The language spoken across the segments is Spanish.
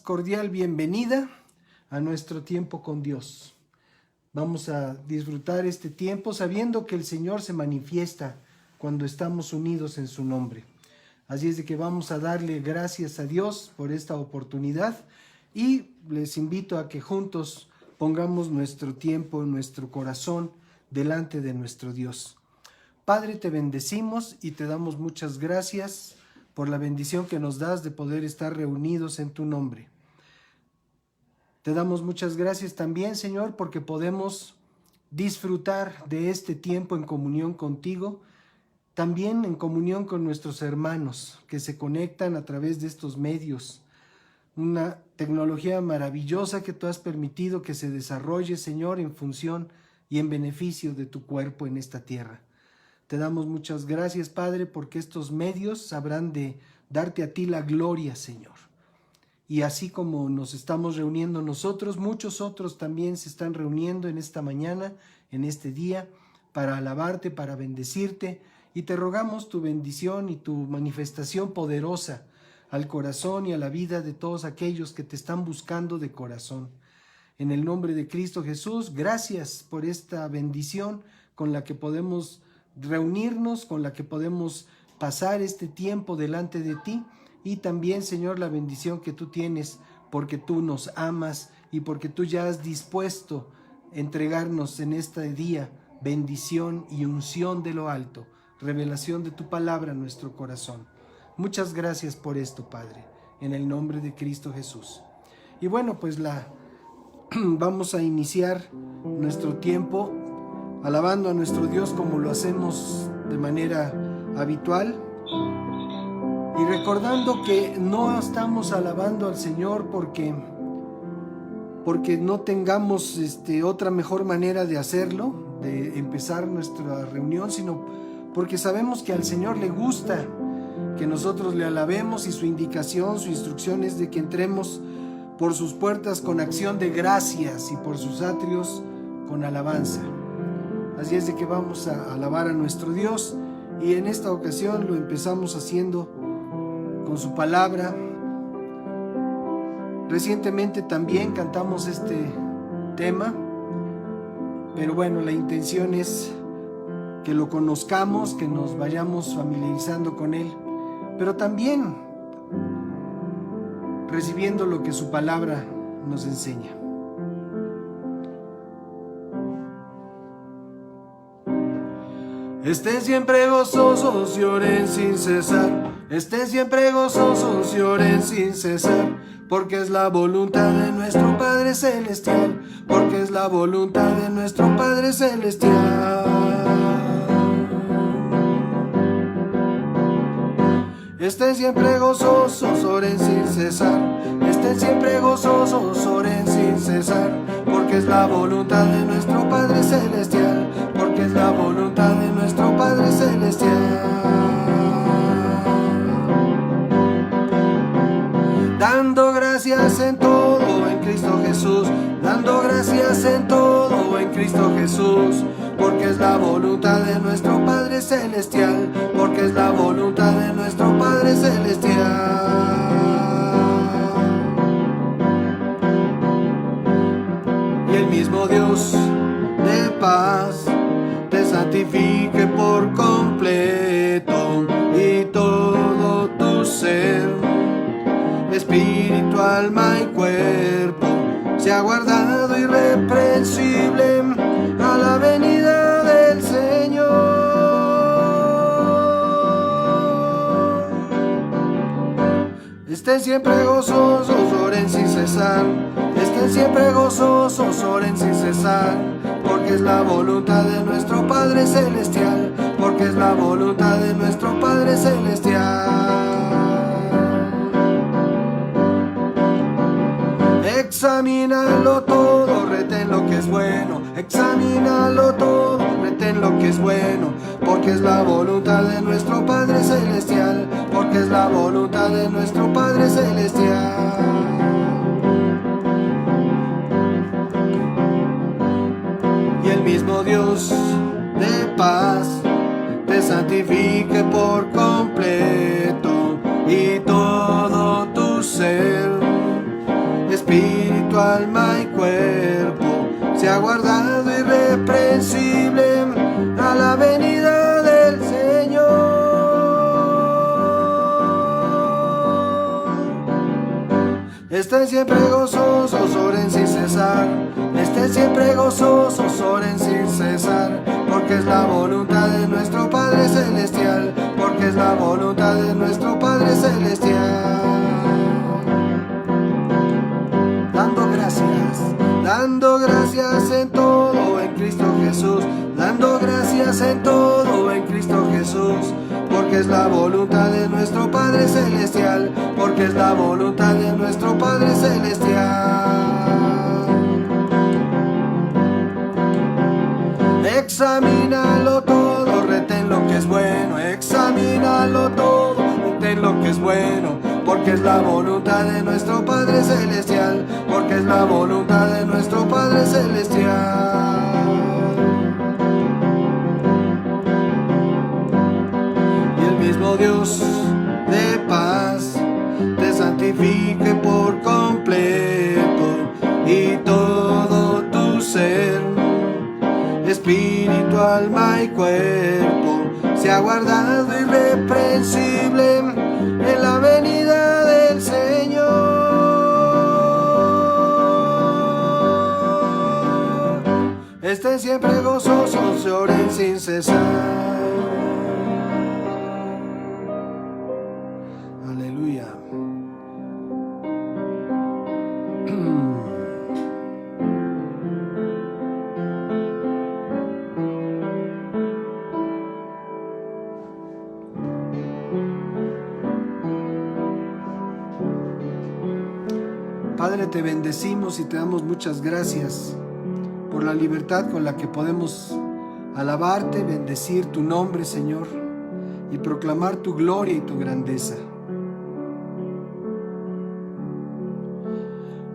Cordial bienvenida a nuestro tiempo con Dios. Vamos a disfrutar este tiempo sabiendo que el Señor se manifiesta cuando estamos unidos en su nombre. Así es de que vamos a darle gracias a Dios por esta oportunidad y les invito a que juntos pongamos nuestro tiempo, nuestro corazón delante de nuestro Dios. Padre, te bendecimos y te damos muchas gracias por la bendición que nos das de poder estar reunidos en tu nombre. Te damos muchas gracias también, Señor, porque podemos disfrutar de este tiempo en comunión contigo, también en comunión con nuestros hermanos que se conectan a través de estos medios. Una tecnología maravillosa que tú has permitido que se desarrolle, Señor, en función y en beneficio de tu cuerpo en esta tierra. Te damos muchas gracias, Padre, porque estos medios sabrán de darte a ti la gloria, Señor. Y así como nos estamos reuniendo nosotros, muchos otros también se están reuniendo en esta mañana, en este día, para alabarte, para bendecirte. Y te rogamos tu bendición y tu manifestación poderosa al corazón y a la vida de todos aquellos que te están buscando de corazón. En el nombre de Cristo Jesús, gracias por esta bendición con la que podemos reunirnos, con la que podemos pasar este tiempo delante de ti. Y también, Señor, la bendición que tú tienes porque tú nos amas y porque tú ya has dispuesto entregarnos en este día bendición y unción de lo alto, revelación de tu palabra en nuestro corazón. Muchas gracias por esto, Padre, en el nombre de Cristo Jesús. Y bueno, pues vamos a iniciar nuestro tiempo alabando a nuestro Dios como lo hacemos de manera habitual. Y recordando que no estamos alabando al Señor porque no tengamos otra mejor manera de hacerlo, de empezar nuestra reunión, sino porque sabemos que al Señor le gusta que nosotros le alabemos y su indicación, su instrucción es de que entremos por sus puertas con acción de gracias y por sus atrios con alabanza. Así es de que vamos a alabar a nuestro Dios y en esta ocasión lo empezamos haciendo con su palabra. Recientemente también cantamos este tema, pero bueno, la intención es que lo conozcamos, que nos vayamos familiarizando con él, pero también recibiendo lo que su palabra nos enseña. Estén siempre gozosos y oren sin cesar. Estén siempre gozosos y oren sin cesar, porque es la voluntad de nuestro Padre Celestial, porque es la voluntad de nuestro Padre Celestial. Estén siempre gozosos, oren sin cesar. Estén siempre gozosos, oren sin cesar, porque es la voluntad de nuestro Padre Celestial, porque es la voluntad de nuestro Padre Celestial. Dando gracias en todo en Cristo Jesús, dando gracias en todo en Cristo Jesús, porque es la voluntad de nuestro Padre Celestial, porque es la voluntad de nuestro Padre Celestial. Y el mismo Dios de paz te santifique por completo y todo tu ser, espíritu, alma y cuerpo, sea guardado irreprensible a la venida del Señor. Estén siempre gozosos, oren sin cesar. Estén siempre gozosos, oren sin cesar, porque es la voluntad de nuestro Padre Celestial, porque es la voluntad de nuestro Padre Celestial. Examínalo todo, retén lo que es bueno. Examínalo todo, retén lo que es bueno, porque es la voluntad de nuestro Padre Celestial, porque es la voluntad de nuestro Padre Celestial. Y el mismo Dios de paz te santifique por completo y todo tu ser, espíritu, alma y cuerpo, sea guardado irreprensible a la venida del Señor. Estén siempre gozosos, oren sin cesar. Estén siempre gozosos, oren sin cesar, porque es la voluntad de nuestro Padre Celestial, porque es la voluntad de nuestro Padre Celestial. Dando gracias en todo en Cristo Jesús, dando gracias en todo en Cristo Jesús, porque es la voluntad de nuestro Padre Celestial, porque es la voluntad de nuestro Padre Celestial. Examínalo todo, retén lo que es bueno, examínalo todo, retén lo que es bueno, porque es la voluntad de nuestro Padre Celestial, porque es la voluntad de nuestro Padre Celestial. Y el mismo Dios de paz te santifique por completo, y todo tu ser, espíritu, alma y cuerpo, sea guardado irreprensible en la venida del Señor. Estén siempre gozosos, oren sin cesar. Aleluya. Padre, te bendecimos y te damos muchas gracias por la libertad con la que podemos alabarte, bendecir tu nombre, Señor, y proclamar tu gloria y tu grandeza.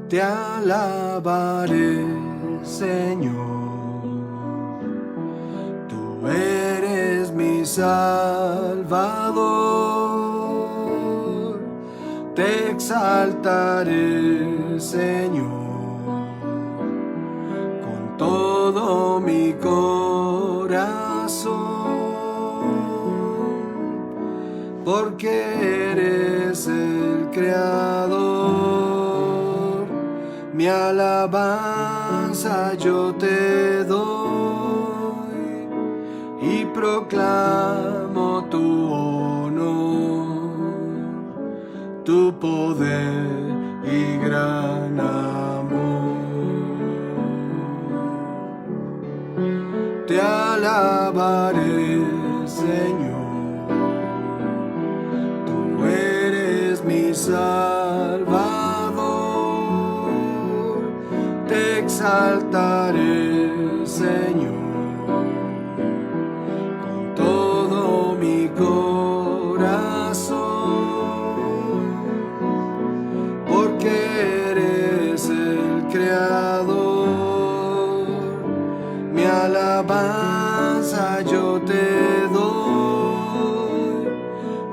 Te alabaré, Señor, tú eres mi Salvador. Te exaltaré, Señor, con todo mi corazón, porque eres el Creador. Mi alabanza yo te doy y proclamo tu honor, tu poder y gran amor. Te alabaré, Señor, tú eres mi Salvador. Te exaltaré, Señor, con todo mi corazón, Creador. Mi alabanza yo te doy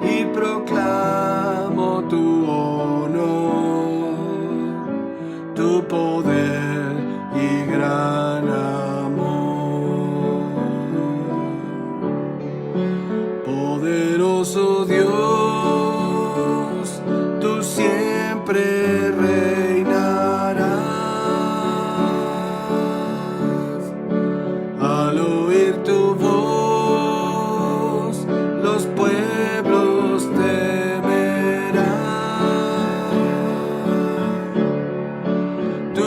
y proclamo tu honor, tu poder y gran amor. Poderoso Dios, tú siempre reinarás. Al oír tu voz, los pueblos temerán. Tú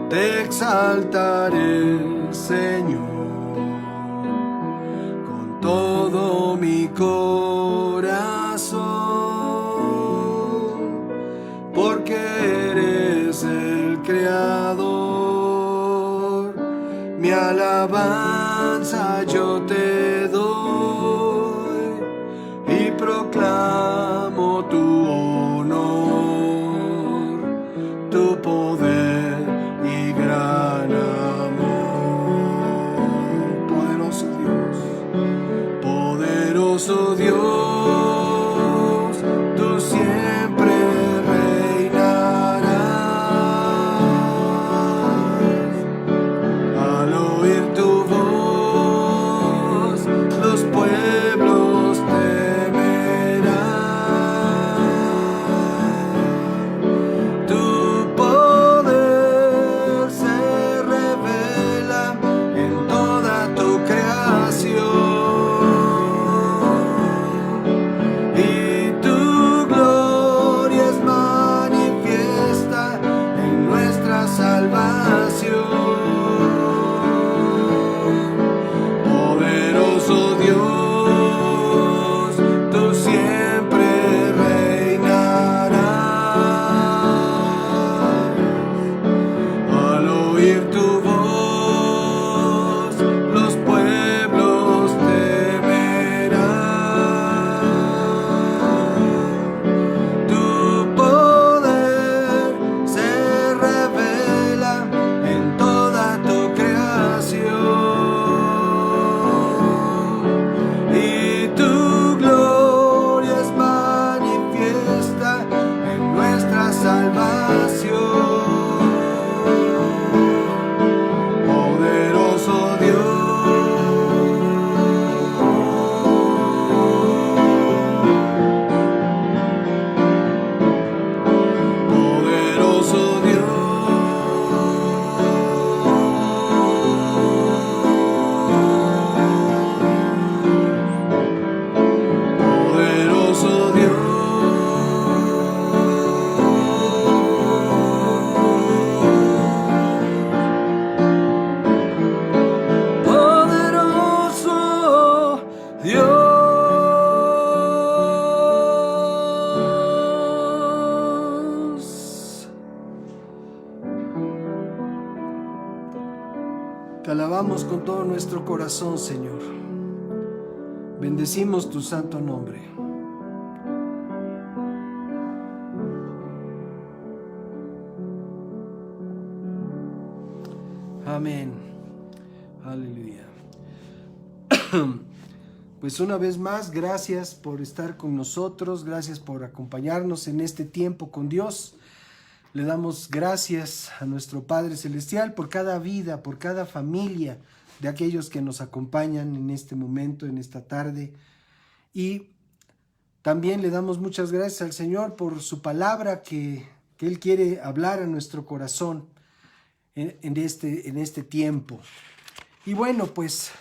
te exaltaré, Señor, con todo mi corazón, porque eres el Creador. Mi alabanza yo te doy y proclamo tu honor, tu poder y gran amor. Poderoso Dios, tú siempre reinarás. Al oír tu voz, los pueblos temerán. Tu poder se revela en toda tu creación. Te alabamos con todo nuestro corazón, Señor. Bendecimos tu santo nombre. Amén. Aleluya. Pues una vez más, gracias por estar con nosotros, gracias por acompañarnos en este tiempo con Dios. Le damos gracias a nuestro Padre Celestial por cada vida, por cada familia de aquellos que nos acompañan en este momento, en esta tarde. Y también le damos muchas gracias al Señor por su palabra que Él quiere hablar a nuestro corazón en este tiempo. Y bueno, pues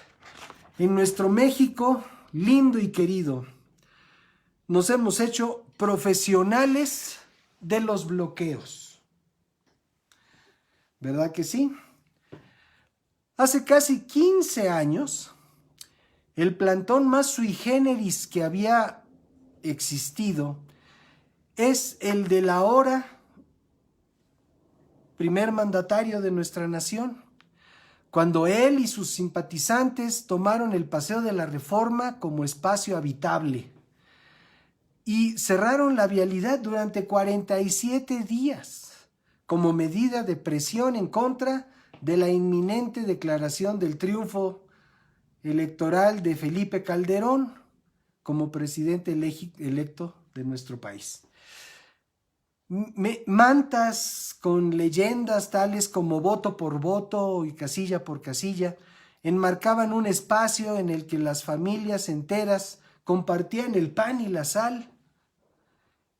en nuestro México lindo y querido, nos hemos hecho profesionales de los bloqueos. ¿Verdad que sí? Hace casi 15 años, el plantón más sui generis que había existido es el del ahora primer mandatario de nuestra nación, cuando él y sus simpatizantes tomaron el Paseo de la Reforma como espacio habitable y cerraron la vialidad durante 47 días como medida de presión en contra de la inminente declaración del triunfo electoral de Felipe Calderón como presidente electo de nuestro país. Mantas con leyendas tales como voto por voto y casilla por casilla enmarcaban un espacio en el que las familias enteras compartían el pan y la sal,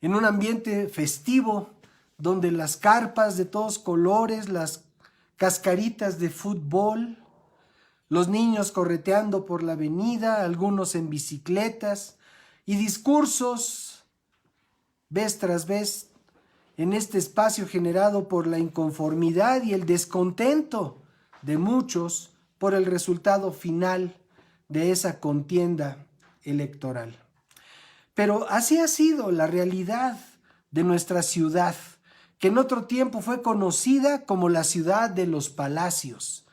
en un ambiente festivo donde las carpas de todos colores, las cascaritas de fútbol, los niños correteando por la avenida, algunos en bicicletas, y discursos vez tras vez en este espacio generado por la inconformidad y el descontento de muchos por el resultado final de esa contienda electoral. Pero así ha sido la realidad de nuestra ciudad, que en otro tiempo fue conocida como la ciudad de los palacios,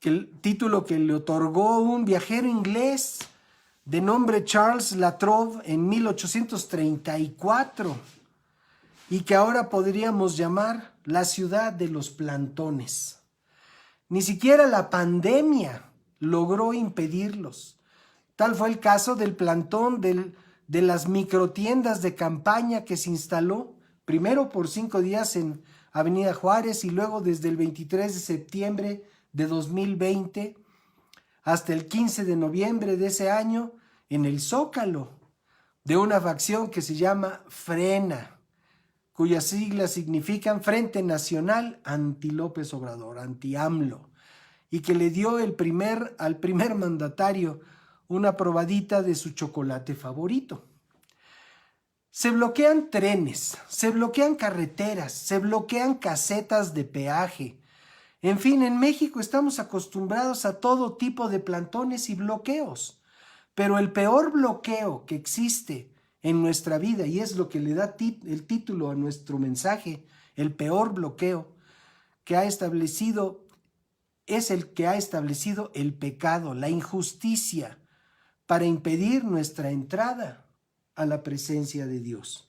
el título que le otorgó un viajero inglés de nombre Charles La Trobe en 1834 y que ahora podríamos llamar la ciudad de los plantones. Ni siquiera la pandemia logró impedirlos. Tal fue el caso del plantón de las microtiendas de campaña que se instaló primero por 5 días en Avenida Juárez y luego desde el 23 de septiembre de 2020 hasta el 15 de noviembre de ese año en el Zócalo de una facción que se llama Frena, cuyas siglas significan Frente Nacional Anti López Obrador, anti AMLO, y que le dio al primer mandatario una probadita de su chocolate favorito. Se bloquean trenes, se bloquean carreteras, se bloquean casetas de peaje. En fin, en México estamos acostumbrados a todo tipo de plantones y bloqueos, pero el peor bloqueo que existe en nuestra vida, y es lo que le da el título a nuestro mensaje, el peor bloqueo que ha establecido, es el que ha establecido el pecado, la injusticia, para impedir nuestra entrada a la presencia de Dios.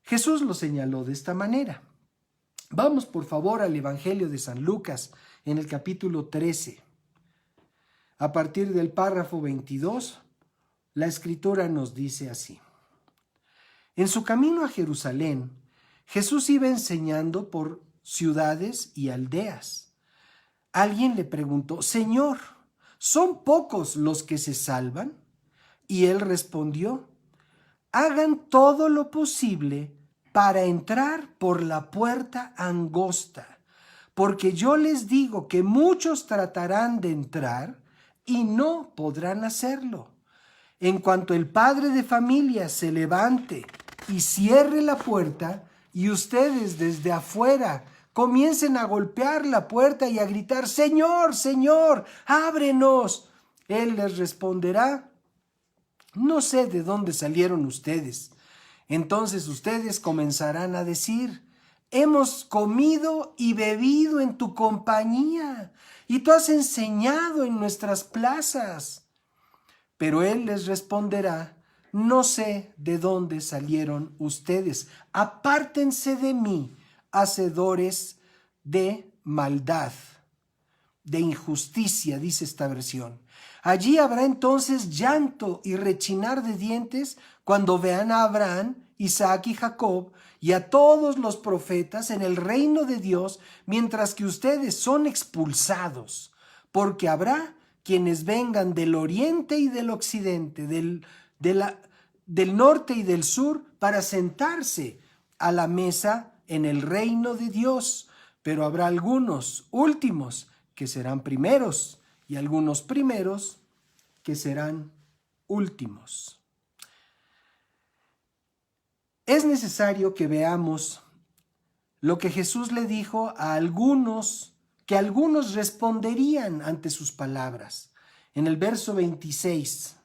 Jesús lo señaló de esta manera. Vamos por favor al Evangelio de San Lucas en el capítulo 13. A partir del párrafo 22, la Escritura nos dice así. En su camino a Jerusalén, Jesús iba enseñando por ciudades y aldeas. Alguien le preguntó, Señor, ¿son pocos los que se salvan? Y él respondió, hagan todo lo posible para entrar por la puerta angosta, porque yo les digo que muchos tratarán de entrar y no podrán hacerlo. En cuanto el padre de familia se levante y cierre la puerta, y ustedes desde afuera comiencen a golpear la puerta y a gritar, Señor, Señor, ábrenos, él les responderá, no sé de dónde salieron ustedes. Entonces ustedes comenzarán a decir, hemos comido y bebido en tu compañía, y tú has enseñado en nuestras plazas. Pero él les responderá, no sé de dónde salieron ustedes, apártense de mí, hacedores de maldad, de injusticia, dice esta versión. Allí habrá entonces llanto y rechinar de dientes cuando vean a Abraham, Isaac y Jacob y a todos los profetas en el reino de Dios, mientras que ustedes son expulsados, porque habrá quienes vengan del oriente y del occidente, del norte y del sur, para sentarse a la mesa en el reino de Dios. Pero habrá algunos últimos que serán primeros y algunos primeros que serán últimos. Es necesario que veamos lo que Jesús le dijo a algunos, que algunos responderían ante sus palabras. En el verso 26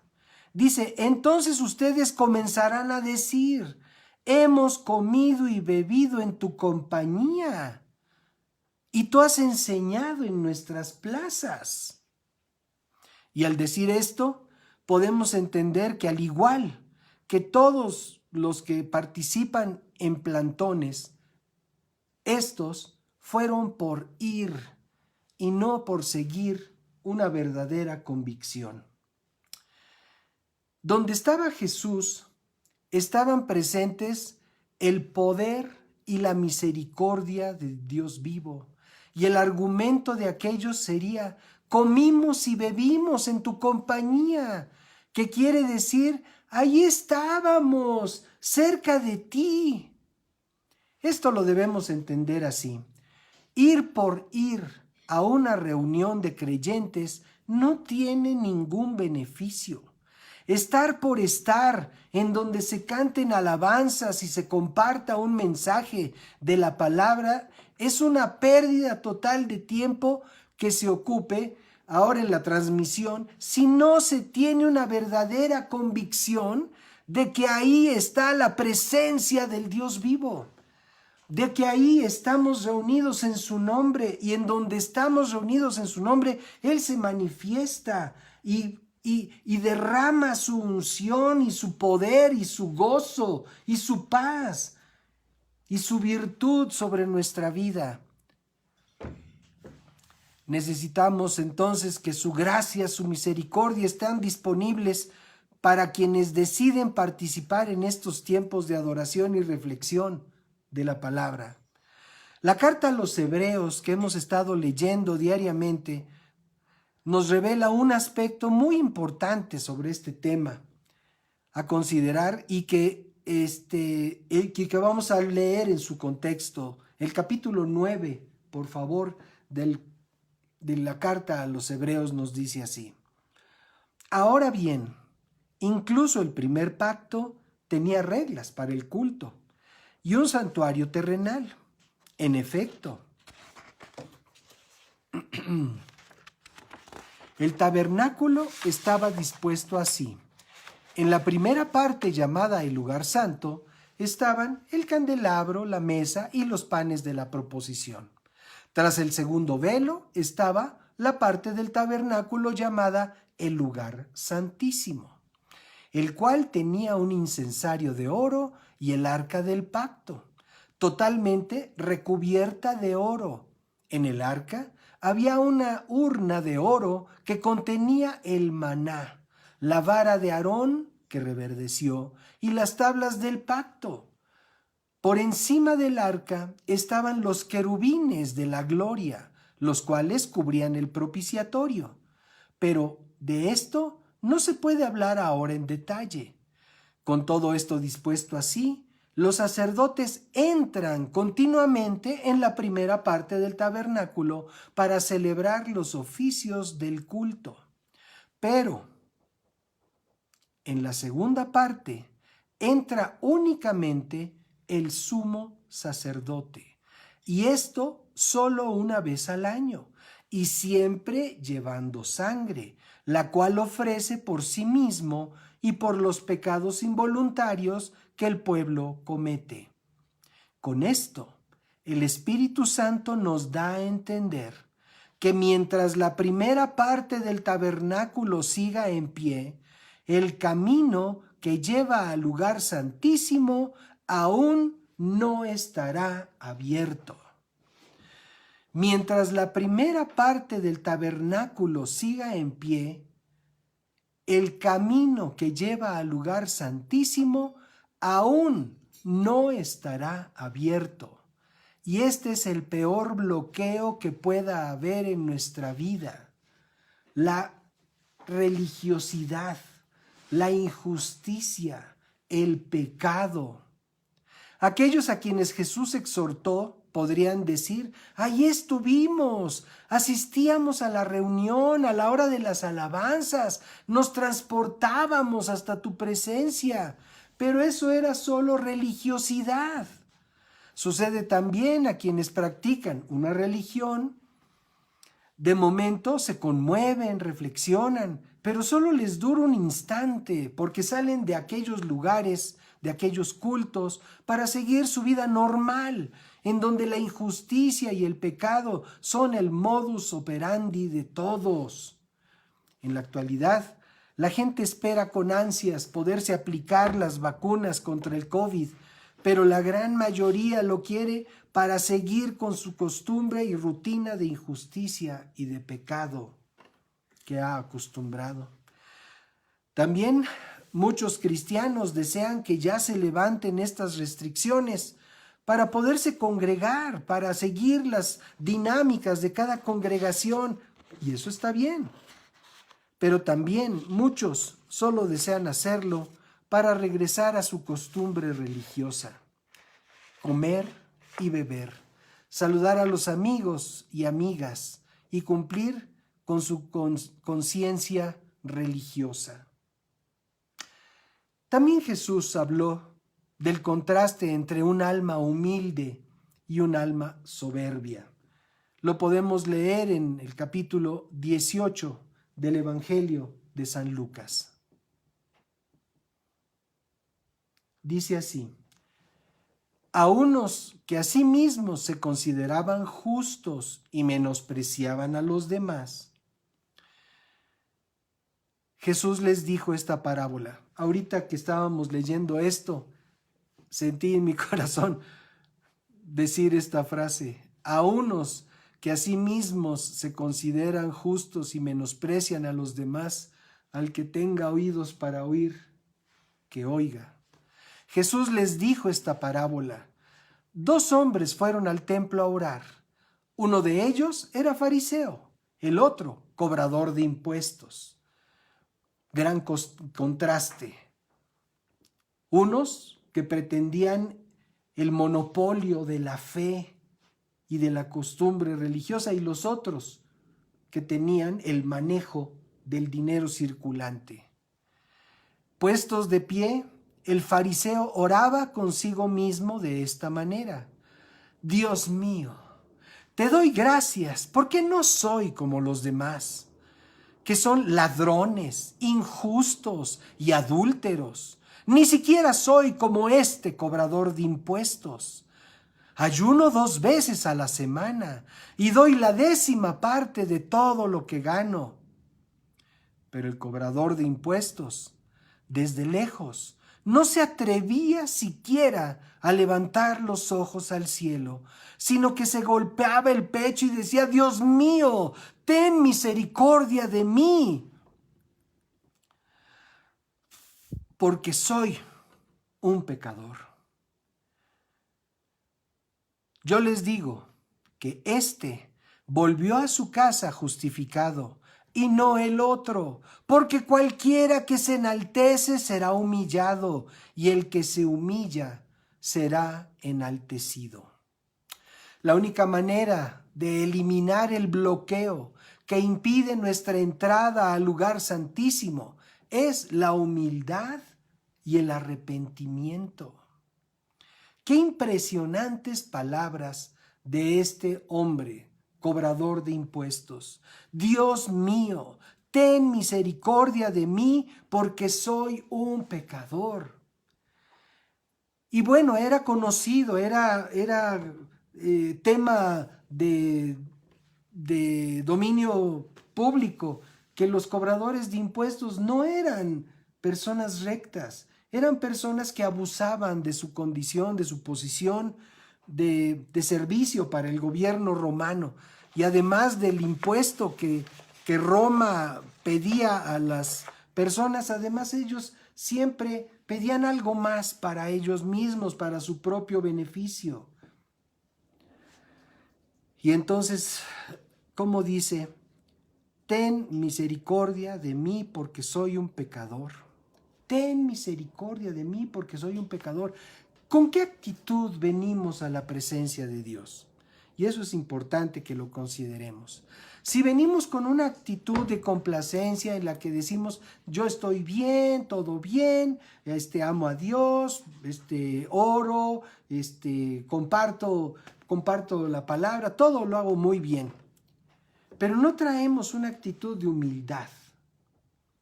dice, entonces ustedes comenzarán a decir, hemos comido y bebido en tu compañía, y tú has enseñado en nuestras plazas. Y al decir esto, podemos entender que al igual que todos los que participan en plantones, estos fueron por ir y no por seguir una verdadera convicción. Donde estaba Jesús, estaban presentes el poder y la misericordia de Dios vivo. Y el argumento de aquellos sería, comimos y bebimos en tu compañía, que quiere decir, ahí estábamos, cerca de ti. Esto lo debemos entender así. Ir por ir a una reunión de creyentes no tiene ningún beneficio. Estar por estar, en donde se canten alabanzas y se comparta un mensaje de la palabra, es una pérdida total de tiempo que se ocupe ahora en la transmisión si no se tiene una verdadera convicción de que ahí está la presencia del Dios vivo, de que ahí estamos reunidos en su nombre, y en donde estamos reunidos en su nombre, Él se manifiesta y derrama su unción y su poder y su gozo y su paz y su virtud sobre nuestra vida. Necesitamos entonces que su gracia, su misericordia estén disponibles para quienes deciden participar en estos tiempos de adoración y reflexión de la palabra. La carta a los Hebreos que hemos estado leyendo diariamente nos revela un aspecto muy importante sobre este tema a considerar, y que vamos a leer en su contexto. El capítulo 9, por favor, de la carta a los Hebreos nos dice así: ahora bien, incluso el primer pacto tenía reglas para el culto y un santuario terrenal. En efecto, el tabernáculo estaba dispuesto así. En la primera parte, llamada el lugar santo, estaban el candelabro, la mesa y los panes de la proposición. Tras el segundo velo estaba la parte del tabernáculo llamada el lugar santísimo, el cual tenía un incensario de oro y el arca del pacto, totalmente recubierta de oro. En el arca había una urna de oro que contenía el maná, la vara de Aarón que reverdeció y las tablas del pacto. Por encima del arca estaban los querubines de la gloria, los cuales cubrían el propiciatorio. Pero de esto no se puede hablar ahora en detalle. Con todo esto dispuesto así, los sacerdotes entran continuamente en la primera parte del tabernáculo para celebrar los oficios del culto. Pero en la segunda parte entra únicamente el sumo sacerdote, y esto solo una vez al año, y siempre llevando sangre, la cual ofrece por sí mismo y por los pecados involuntarios que el pueblo comete. Con esto, el Espíritu Santo nos da a entender que mientras la primera parte del tabernáculo siga en pie, el camino que lleva al lugar santísimo aún no estará abierto. Mientras la primera parte del tabernáculo siga en pie, el camino que lleva al lugar santísimo aún no estará abierto. Y este es el peor bloqueo que pueda haber en nuestra vida: la religiosidad, la injusticia, el pecado. Aquellos a quienes Jesús exhortó podrían decir: ahí estuvimos, asistíamos a la reunión, a la hora de las alabanzas, nos transportábamos hasta tu presencia, pero eso era solo religiosidad. Sucede también a quienes practican una religión. De momento se conmueven, reflexionan, pero solo les dura un instante, porque salen de aquellos lugares, de aquellos cultos, para seguir su vida normal, en donde la injusticia y el pecado son el modus operandi de todos. En la actualidad, la gente espera con ansias poderse aplicar las vacunas contra el COVID, pero la gran mayoría lo quiere para seguir con su costumbre y rutina de injusticia y de pecado que ha acostumbrado. También muchos cristianos desean que ya se levanten estas restricciones para poderse congregar, para seguir las dinámicas de cada congregación, y eso está bien. Pero también muchos solo desean hacerlo para regresar a su costumbre religiosa: comer y beber, saludar a los amigos y amigas y cumplir con su conciencia religiosa. También Jesús habló del contraste entre un alma humilde y un alma soberbia. Lo podemos leer en el capítulo 18 del Evangelio de San Lucas. Dice así: a unos que a sí mismos se consideraban justos y menospreciaban a los demás, Jesús les dijo esta parábola. Ahorita que estábamos leyendo esto, sentí en mi corazón decir esta frase: a unos que a sí mismos se consideran justos y menosprecian a los demás, al que tenga oídos para oír, que oiga. Jesús les dijo esta parábola. 2 hombres fueron al templo a orar. Uno de ellos era fariseo, el otro cobrador de impuestos. Gran contraste. Unos que pretendían el monopolio de la fe y de la costumbre religiosa, y los otros que tenían el manejo del dinero circulante. Puestos de pie, el fariseo oraba consigo mismo de esta manera: Dios mío, te doy gracias porque no soy como los demás, que son ladrones, injustos y adúlteros. Ni siquiera soy como este cobrador de impuestos. Ayuno 2 veces a la semana y doy la 10ª parte de todo lo que gano. Pero el cobrador de impuestos, desde lejos, no se atrevía siquiera a levantar los ojos al cielo, sino que se golpeaba el pecho y decía: Dios mío, ten misericordia de mí, porque soy un pecador. Yo les digo que éste volvió a su casa justificado, y no el otro, porque cualquiera que se enaltece será humillado, y el que se humilla será enaltecido. La única manera de eliminar el bloqueo que impide nuestra entrada al lugar santísimo es la humildad y el arrepentimiento. Qué impresionantes palabras de este hombre, cobrador de impuestos. Dios mío, ten misericordia de mí porque soy un pecador. Y bueno, era conocido, era tema de dominio público, que los cobradores de impuestos no eran personas rectas, eran personas que abusaban de su condición, de su posición de servicio para el gobierno romano. Y además del impuesto que Roma pedía a las personas, además ellos siempre pedían algo más para ellos mismos, para su propio beneficio. Y entonces, ¿cómo dice? Ten misericordia de mí porque soy un pecador. Ten misericordia de mí porque soy un pecador. ¿Con qué actitud venimos a la presencia de Dios? Y eso es importante que lo consideremos. Si venimos con una actitud de complacencia en la que decimos: yo estoy bien, todo bien, amo a Dios, oro, comparto la palabra, todo lo hago muy bien. Pero no traemos una actitud de humildad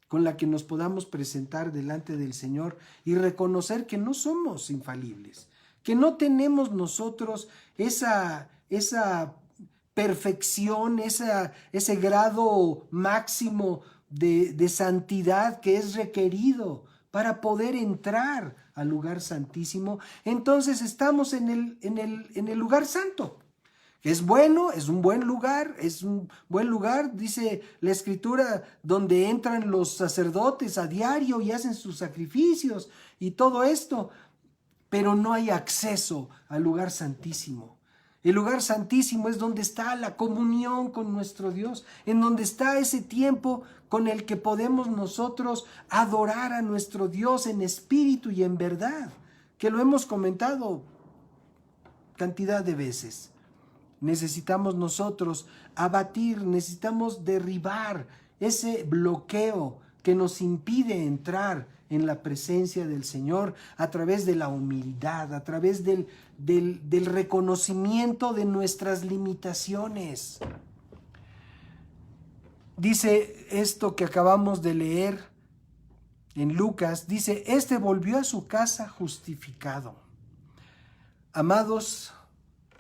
con la que nos podamos presentar delante del Señor y reconocer que no somos infalibles, que no tenemos nosotros esa perfección, ese grado máximo de santidad que es requerido para poder entrar al lugar santísimo. Entonces estamos en el lugar santo. Es bueno, es un buen lugar, dice la Escritura, donde entran los sacerdotes a diario y hacen sus sacrificios y todo esto, pero no hay acceso al lugar santísimo. El lugar santísimo es donde está la comunión con nuestro Dios, en donde está ese tiempo con el que podemos nosotros adorar a nuestro Dios en espíritu y en verdad, que lo hemos comentado cantidad de veces. Necesitamos nosotros abatir, necesitamos derribar ese bloqueo que nos impide entrar en la presencia del Señor a través de la humildad, a través del reconocimiento de nuestras limitaciones. Dice esto que acabamos de leer en Lucas, dice, este volvió a su casa justificado. Amados,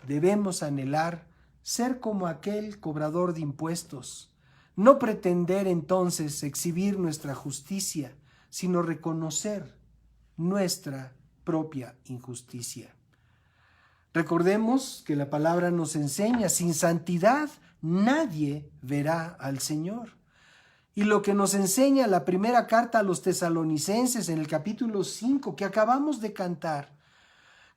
debemos anhelar ser como aquel cobrador de impuestos, no pretender entonces exhibir nuestra justicia, sino reconocer nuestra propia injusticia. Recordemos que la palabra nos enseña, sin santidad nadie verá al Señor. Y lo que nos enseña la primera carta a los tesalonicenses en el capítulo 5 que acabamos de cantar,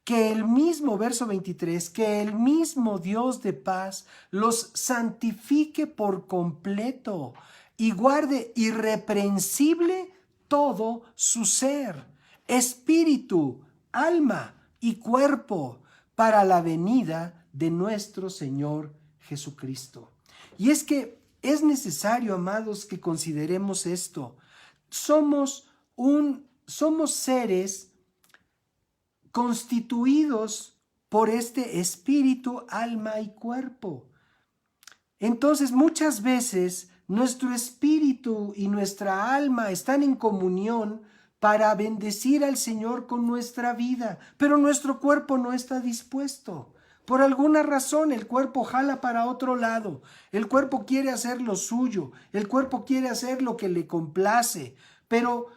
que el mismo verso 23, que el mismo Dios de paz los santifique por completo y guarde irreprensible todo su ser, espíritu, alma y cuerpo, para la venida de nuestro Señor Jesucristo. Y es que es necesario, amados, que consideremos esto. Somos seres constituidos por este espíritu, alma y cuerpo. Entonces, muchas veces nuestro espíritu y nuestra alma están en comunión para bendecir al Señor con nuestra vida, pero nuestro cuerpo no está dispuesto. Por alguna razón el cuerpo jala para otro lado, el cuerpo quiere hacer lo suyo, el cuerpo quiere hacer lo que le complace, pero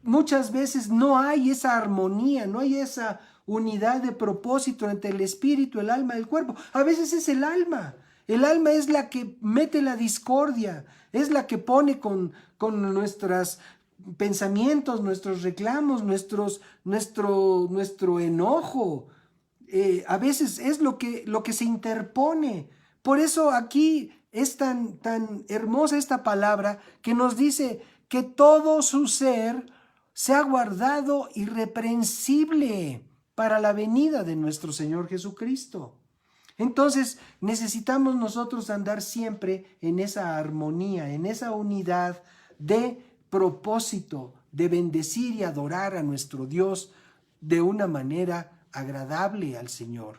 muchas veces no hay esa armonía, no hay esa unidad de propósito entre el espíritu, el alma y el cuerpo. A veces es el alma. El alma es la que mete la discordia, es la que pone con nuestros pensamientos, nuestros reclamos, nuestro enojo. A veces es lo que se interpone. Por eso aquí es tan hermosa esta palabra que nos dice que todo su ser se ha guardado irreprensible para la venida de nuestro Señor Jesucristo. Entonces necesitamos nosotros andar siempre en esa armonía, en esa unidad de propósito, de bendecir y adorar a nuestro Dios de una manera agradable al Señor.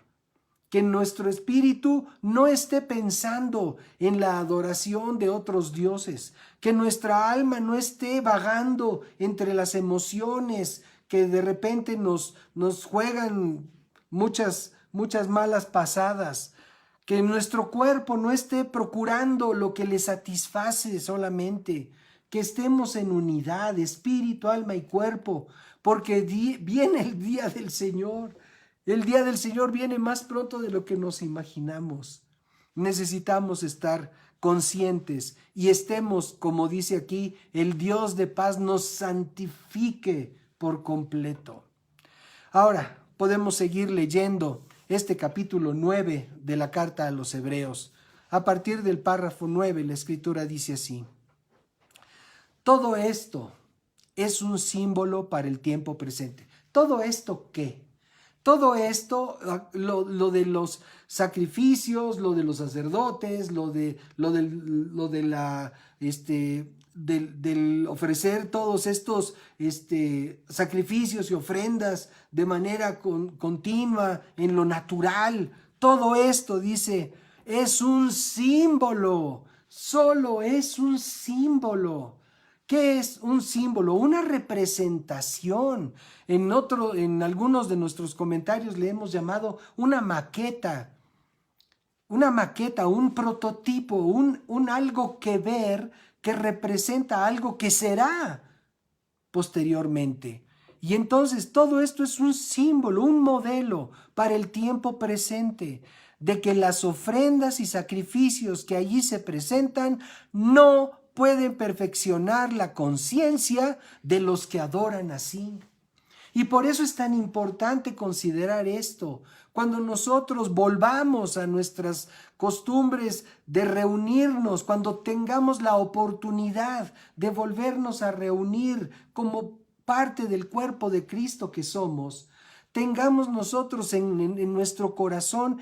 Que nuestro espíritu no esté pensando en la adoración de otros dioses, que nuestra alma no esté vagando entre las emociones que de repente nos juegan muchas malas pasadas, que nuestro cuerpo no esté procurando lo que le satisface solamente, que estemos en unidad, espíritu, alma y cuerpo, porque viene el día del Señor. El día del Señor viene más pronto de lo que nos imaginamos. Necesitamos estar conscientes y estemos, como dice aquí, el Dios de paz nos santifique por completo. Ahora podemos seguir leyendo este capítulo 9 de la carta a los Hebreos. A partir del párrafo 9, la Escritura dice así: todo esto es un símbolo para el tiempo presente. ¿Todo esto qué? Todo esto, lo de los sacrificios, lo de los sacerdotes, del ofrecer todos estos sacrificios y ofrendas de manera continua, en lo natural, todo esto, dice, es un símbolo, solo es un símbolo. ¿Qué es un símbolo? Una representación. En algunos de nuestros comentarios le hemos llamado una maqueta, un prototipo, un algo que ver que representa algo que será posteriormente. Y entonces todo esto es un símbolo, un modelo para el tiempo presente, de que las ofrendas y sacrificios que allí se presentan no pueden perfeccionar la conciencia de los que adoran así. Y por eso es tan importante considerar esto. Cuando nosotros volvamos a nuestras costumbres de reunirnos, cuando tengamos la oportunidad de volvernos a reunir como parte del cuerpo de Cristo que somos, tengamos nosotros en nuestro corazón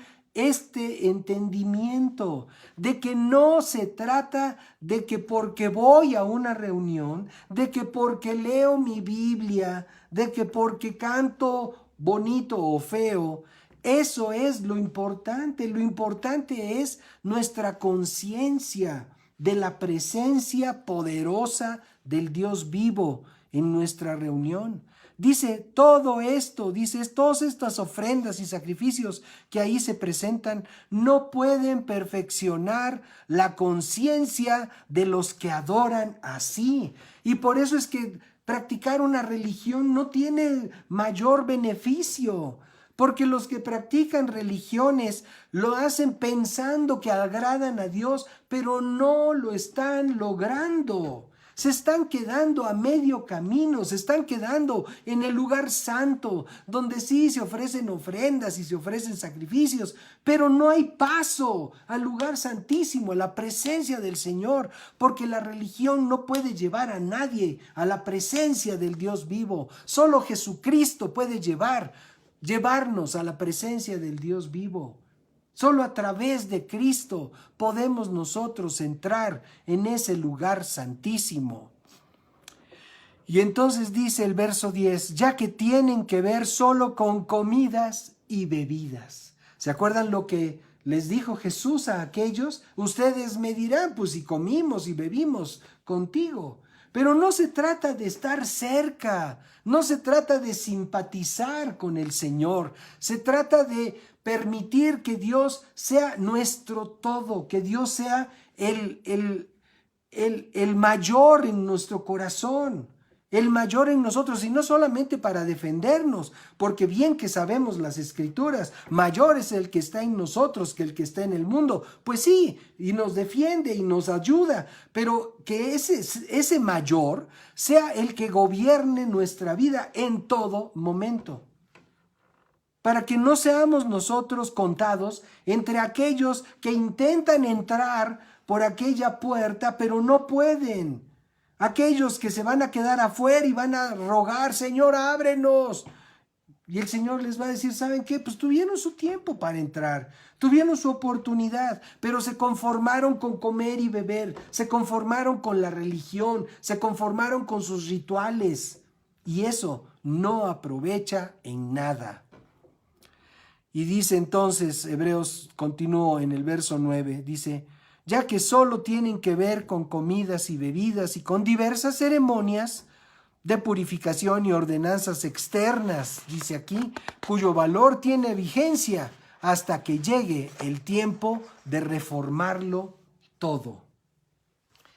este entendimiento de que no se trata de que porque voy a una reunión, de que porque leo mi Biblia, de que porque canto bonito o feo, eso es lo importante. Lo importante es nuestra conciencia de la presencia poderosa del Dios vivo en nuestra reunión. Dice todo esto, dice todas estas ofrendas y sacrificios que ahí se presentan no pueden perfeccionar la conciencia de los que adoran así. Y por eso es que practicar una religión no tiene mayor beneficio. Porque los que practican religiones lo hacen pensando que agradan a Dios, pero no lo están logrando. Se están quedando a medio camino, se están quedando en el lugar santo, donde sí se ofrecen ofrendas y se ofrecen sacrificios, pero no hay paso al lugar santísimo, a la presencia del Señor, porque la religión no puede llevar a nadie a la presencia del Dios vivo. Solo Jesucristo puede llevarnos a la presencia del Dios vivo. Solo a través de Cristo podemos nosotros entrar en ese lugar santísimo. Y entonces dice el verso 10, ya que tienen que ver solo con comidas y bebidas. ¿Se acuerdan lo que les dijo Jesús a aquellos? Ustedes me dirán, pues si comimos y bebimos contigo. Pero no se trata de estar cerca, no se trata de simpatizar con el Señor, se trata de permitir que Dios sea nuestro todo, que Dios sea el mayor en nuestro corazón, el mayor en nosotros, y no solamente para defendernos, porque bien que sabemos las Escrituras, mayor es el que está en nosotros que el que está en el mundo. Pues sí, y nos defiende y nos ayuda, pero que ese mayor sea el que gobierne nuestra vida en todo momento. Para que no seamos nosotros contados entre aquellos que intentan entrar por aquella puerta, pero no pueden. Aquellos que se van a quedar afuera y van a rogar, Señor, ábrenos. Y el Señor les va a decir, ¿saben qué? Pues tuvieron su tiempo para entrar, tuvieron su oportunidad, pero se conformaron con comer y beber, se conformaron con la religión, se conformaron con sus rituales. Y eso no aprovecha en nada. Y dice entonces, Hebreos continuó en el verso 9, dice, ya que solo tienen que ver con comidas y bebidas y con diversas ceremonias de purificación y ordenanzas externas, dice aquí, cuyo valor tiene vigencia hasta que llegue el tiempo de reformarlo todo.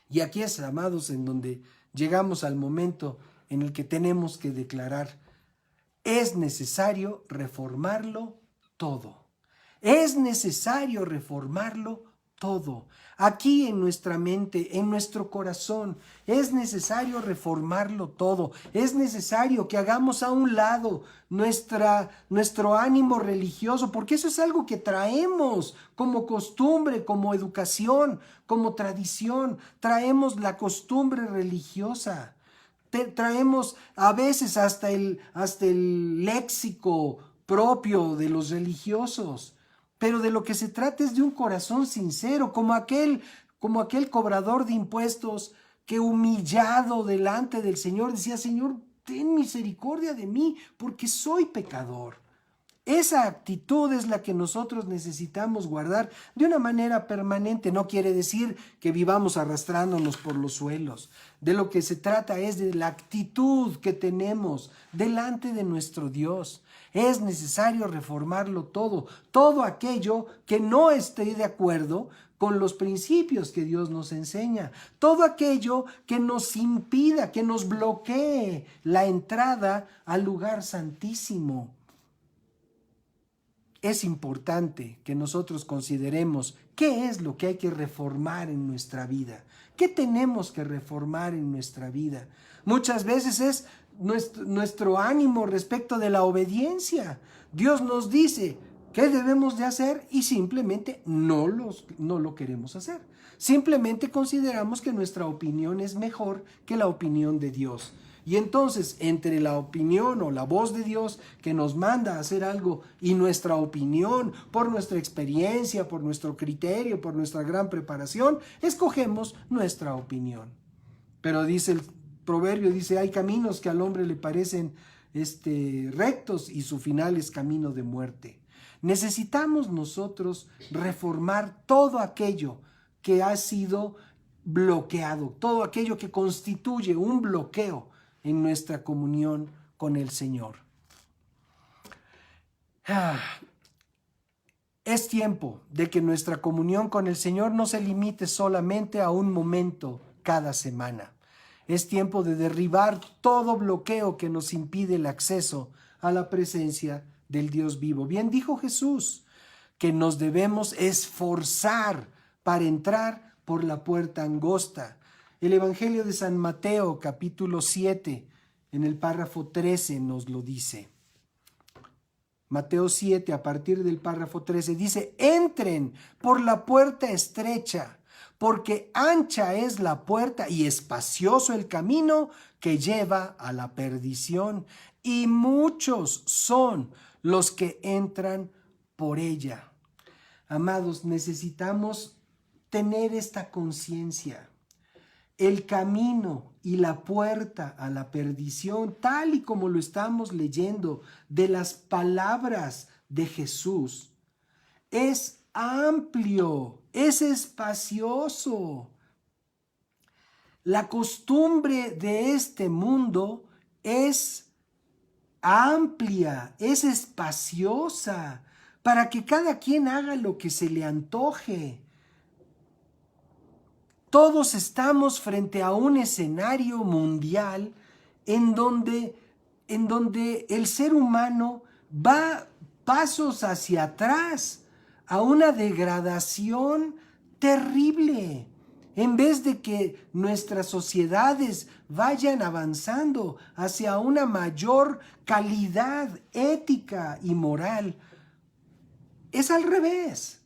Y aquí es, amados, en donde llegamos al momento en el que tenemos que declarar, es necesario reformarlo todo. Es necesario reformarlo todo. Aquí en nuestra mente, en nuestro corazón, es necesario reformarlo todo. Es necesario que hagamos a un lado nuestro ánimo religioso, porque eso es algo que traemos como costumbre, como educación, como tradición. Traemos la costumbre religiosa. Traemos a veces hasta el léxico propio de los religiosos, pero de lo que se trata es de un corazón sincero, como aquel cobrador de impuestos que humillado delante del Señor decía, Señor, ten misericordia de mí porque soy pecador. Esa actitud es la que nosotros necesitamos guardar de una manera permanente. No quiere decir que vivamos arrastrándonos por los suelos. De lo que se trata es de la actitud que tenemos delante de nuestro Dios. Es necesario reformarlo todo, todo aquello que no esté de acuerdo con los principios que Dios nos enseña, todo aquello que nos impida, que nos bloquee la entrada al lugar santísimo. Es importante que nosotros consideremos qué es lo que hay que reformar en nuestra vida, qué tenemos que reformar en nuestra vida. Muchas veces es nuestro ánimo respecto de la obediencia. Dios nos dice qué debemos de hacer y simplemente no lo queremos hacer. Simplemente consideramos que nuestra opinión es mejor que la opinión de Dios. Y entonces, entre la opinión o la voz de Dios que nos manda a hacer algo y nuestra opinión, por nuestra experiencia, por nuestro criterio, por nuestra gran preparación, escogemos nuestra opinión. Pero dice el proverbio, dice, hay caminos que al hombre le parecen rectos y su final es camino de muerte. Necesitamos nosotros reformar todo aquello que ha sido bloqueado, todo aquello que constituye un bloqueo en nuestra comunión con el Señor. Es tiempo de que nuestra comunión con el Señor no se limite solamente a un momento cada semana. Es tiempo de derribar todo bloqueo que nos impide el acceso a la presencia del Dios vivo. Bien dijo Jesús que nos debemos esforzar para entrar por la puerta angosta. El Evangelio de San Mateo, capítulo 7, en el párrafo 13 nos lo dice. Mateo 7, a partir del párrafo 13, dice, entren por la puerta estrecha, porque ancha es la puerta y espacioso el camino que lleva a la perdición, y muchos son los que entran por ella. Amados, necesitamos tener esta conciencia. El camino y la puerta a la perdición, tal y como lo estamos leyendo de las palabras de Jesús, es amplio, es espacioso. La costumbre de este mundo es amplia, es espaciosa, para que cada quien haga lo que se le antoje. Todos estamos frente a un escenario mundial en donde el ser humano va pasos hacia atrás, a una degradación terrible. En vez de que nuestras sociedades vayan avanzando hacia una mayor calidad ética y moral, es al revés.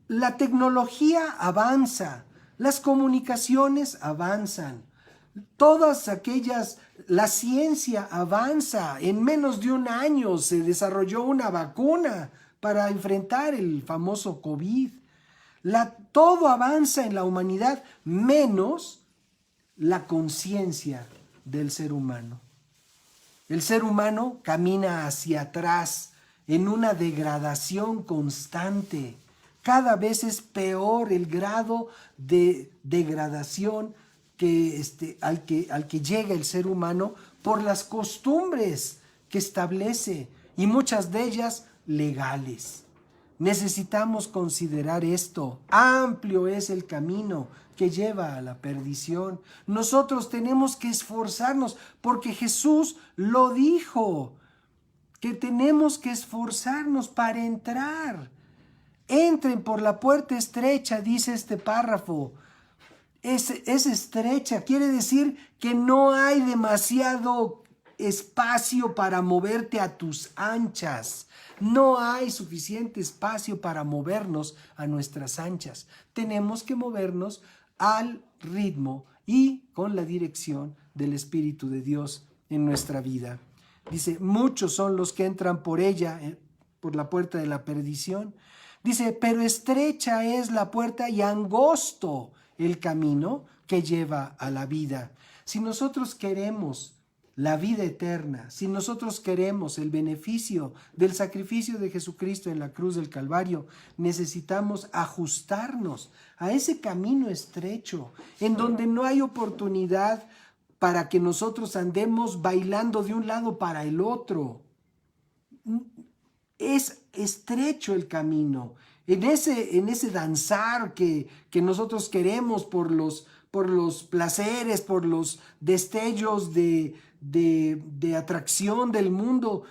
La tecnología avanza, las comunicaciones avanzan, la ciencia avanza. En menos de un año se desarrolló una vacuna para enfrentar el famoso COVID. Todo avanza en la humanidad, menos la conciencia del ser humano. El ser humano camina hacia atrás en una degradación constante. Cada vez es peor el grado de degradación al que llega el ser humano por las costumbres que establece, y muchas de ellas legales. Necesitamos considerar esto. Amplio es el camino que lleva a la perdición. Nosotros tenemos que esforzarnos, porque Jesús lo dijo, que tenemos que esforzarnos para entrar. Entren por la puerta estrecha, dice este párrafo. Es estrecha, quiere decir que no hay demasiado espacio para moverte a tus anchas. No hay suficiente espacio para movernos a nuestras anchas. Tenemos que movernos al ritmo y con la dirección del Espíritu de Dios en nuestra vida. Dice, muchos son los que entran por ella, por la puerta de la perdición. Dice, pero estrecha es la puerta y angosto el camino que lleva a la vida. Si nosotros queremos la vida eterna, si nosotros queremos el beneficio del sacrificio de Jesucristo en la cruz del Calvario, necesitamos ajustarnos a ese camino estrecho, en donde no hay oportunidad para que nosotros andemos bailando de un lado para el otro. Es estrecho el camino. En ese danzar que nosotros queremos por los placeres, por los destellos de atracción del mundo,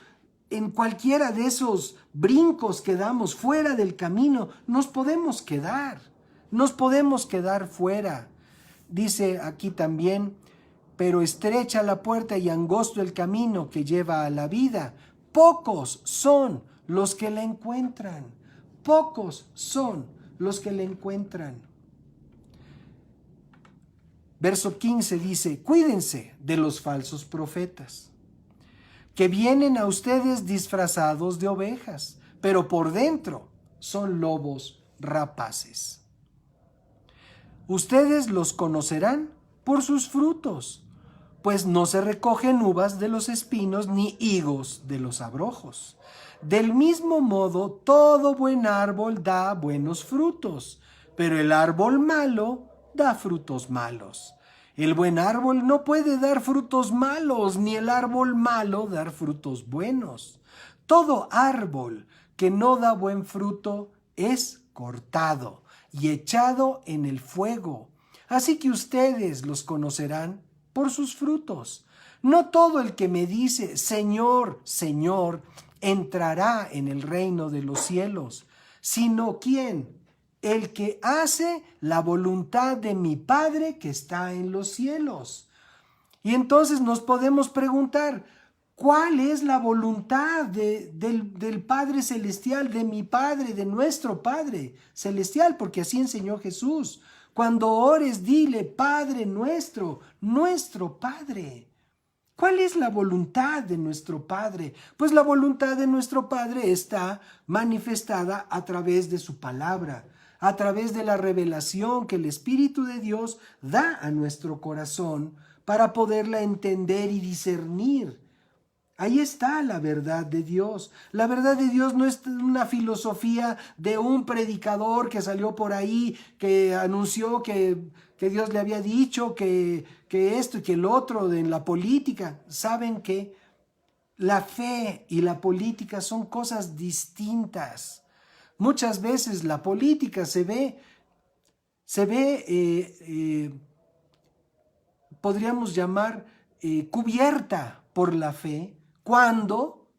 en cualquiera de esos brincos que damos fuera del camino, nos podemos quedar fuera. Dice aquí también, pero estrecha la puerta y angosto el camino que lleva a la vida. Pocos son los que la encuentran. Pocos son los que la encuentran. Verso 15 dice, cuídense de los falsos profetas, que vienen a ustedes disfrazados de ovejas, pero por dentro son lobos rapaces. Ustedes los conocerán por sus frutos, pues no se recogen uvas de los espinos ni higos de los abrojos. Del mismo modo, todo buen árbol da buenos frutos, pero el árbol malo da frutos malos. El buen árbol no puede dar frutos malos, ni el árbol malo dar frutos buenos. Todo árbol que no da buen fruto es cortado y echado en el fuego. Así que ustedes los conocerán por sus frutos. No todo el que me dice, Señor, Señor, entrará en el reino de los cielos, sino ¿quién? El que hace la voluntad de mi Padre que está en los cielos. Y entonces nos podemos preguntar, ¿cuál es la voluntad del Padre Celestial, de mi Padre, de nuestro Padre Celestial? Porque así enseñó Jesús. Cuando ores, dile, Padre nuestro, nuestro Padre. ¿Cuál es la voluntad de nuestro Padre? Pues la voluntad de nuestro Padre está manifestada a través de su palabra, a través de la revelación que el Espíritu de Dios da a nuestro corazón para poderla entender y discernir. Ahí está la verdad de Dios. La verdad de Dios no es una filosofía de un predicador que salió por ahí, que anunció que Dios le había dicho que esto y que el otro en la política. ¿Saben qué? La fe y la política son cosas distintas. Muchas veces la política se ve podríamos llamar cubierta por la fe, cuando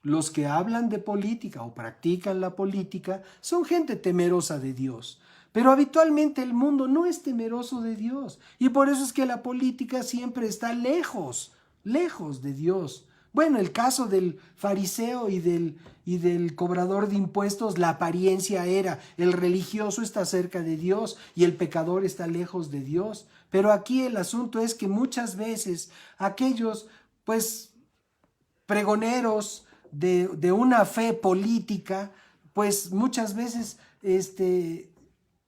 los que hablan de política o practican la política son gente temerosa de Dios. Pero habitualmente el mundo no es temeroso de Dios, y por eso es que la política siempre está lejos de Dios. Bueno, el caso del fariseo y del cobrador de impuestos, la apariencia era el religioso está cerca de Dios y el pecador está lejos de Dios. Pero aquí el asunto es que muchas veces aquellos, pues, pregoneros de una fe política, pues muchas veces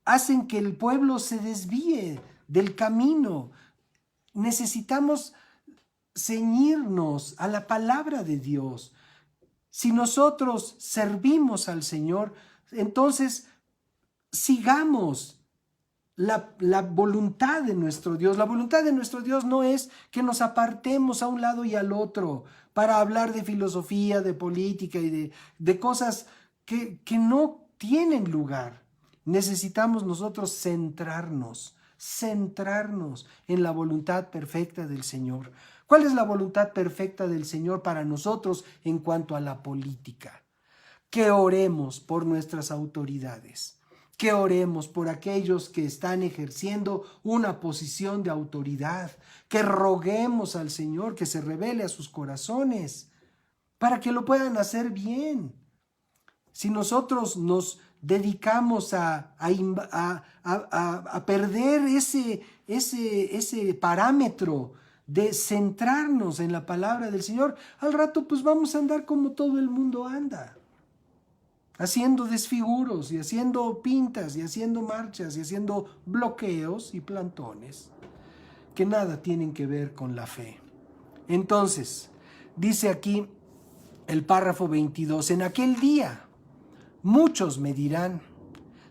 hacen que el pueblo se desvíe del camino. Necesitamos ceñirnos a la palabra de Dios. Si nosotros servimos al Señor, entonces sigamos la voluntad de nuestro Dios. La voluntad de nuestro Dios no es que nos apartemos a un lado y al otro para hablar de filosofía, de política y de cosas que no tienen lugar. Necesitamos nosotros centrarnos en la voluntad perfecta del Señor. ¿Cuál es la voluntad perfecta del Señor para nosotros en cuanto a la política? Que oremos por nuestras autoridades, que oremos por aquellos que están ejerciendo una posición de autoridad, que roguemos al Señor que se revele a sus corazones para que lo puedan hacer bien. Si nosotros nos dedicamos a perder ese parámetro de centrarnos en la palabra del Señor, al rato pues vamos a andar como todo el mundo anda, haciendo desfiguros y haciendo pintas y haciendo marchas y haciendo bloqueos y plantones que nada tienen que ver con la fe. Entonces, dice aquí el párrafo 22, en aquel día muchos me dirán,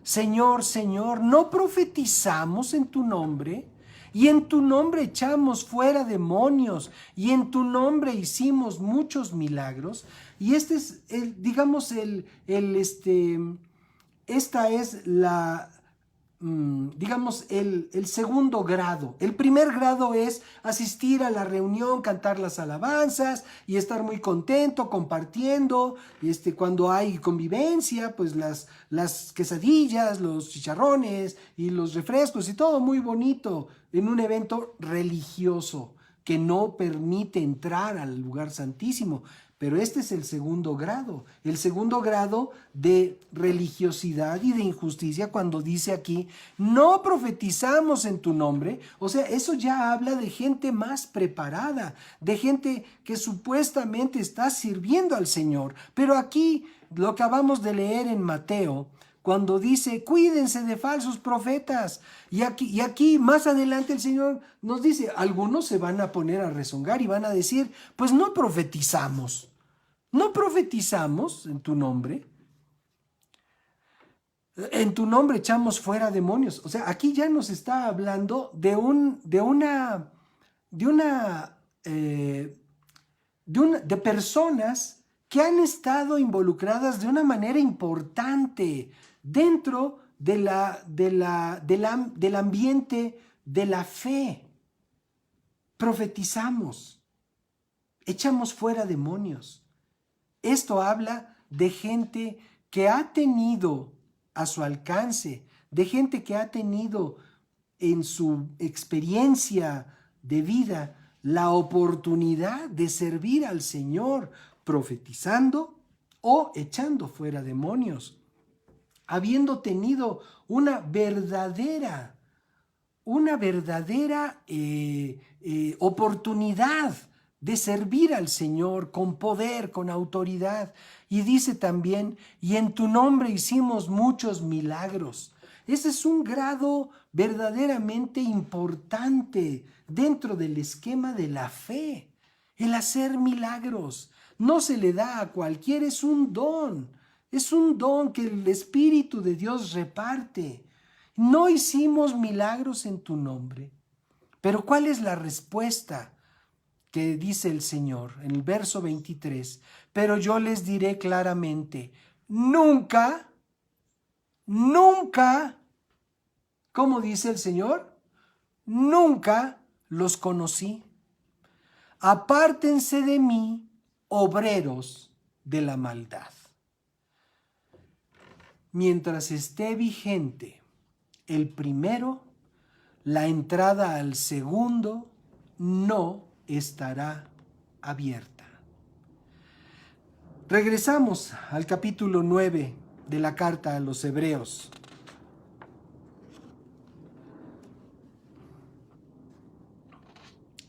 Señor, Señor, ¿no profetizamos en tu nombre? Y en tu nombre echamos fuera demonios, y en tu nombre hicimos muchos milagros. Y esta es el segundo grado. El primer grado es asistir a la reunión, cantar las alabanzas y estar muy contento, compartiendo. Cuando hay convivencia, pues las quesadillas, los chicharrones y los refrescos y todo muy bonito en un evento religioso que no permite entrar al lugar santísimo. Pero este es el segundo grado de religiosidad y de injusticia, cuando dice aquí, no profetizamos en tu nombre. O sea, eso ya habla de gente más preparada, de gente que supuestamente está sirviendo al Señor. Pero aquí lo acabamos de leer en Mateo, cuando dice, cuídense de falsos profetas. Y aquí más adelante el Señor nos dice, algunos se van a poner a rezongar y van a decir, pues no profetizamos en tu nombre. En tu nombre echamos fuera demonios. O sea, aquí ya nos está hablando de personas que han estado involucradas de una manera importante dentro del ambiente de la fe. Profetizamos, echamos fuera demonios. Esto habla de gente que ha tenido a su alcance, de gente que ha tenido en su experiencia de vida la oportunidad de servir al Señor, profetizando o echando fuera demonios, habiendo tenido una verdadera oportunidad de servir al Señor con poder, con autoridad. Y dice también, y en tu nombre hicimos muchos milagros. Ese es un grado verdaderamente importante dentro del esquema de la fe. El hacer milagros no se le da a cualquiera, es un don. Es un don que el Espíritu de Dios reparte. No hicimos milagros en tu nombre. Pero ¿cuál es la respuesta que dice el Señor en el verso 23? Pero yo les diré claramente, nunca, ¿cómo dice el Señor? Nunca los conocí. Apártense de mí, obreros de la maldad. Mientras esté vigente el primero, la entrada al segundo no estará abierta. Regresamos al capítulo 9 de la carta a los Hebreos.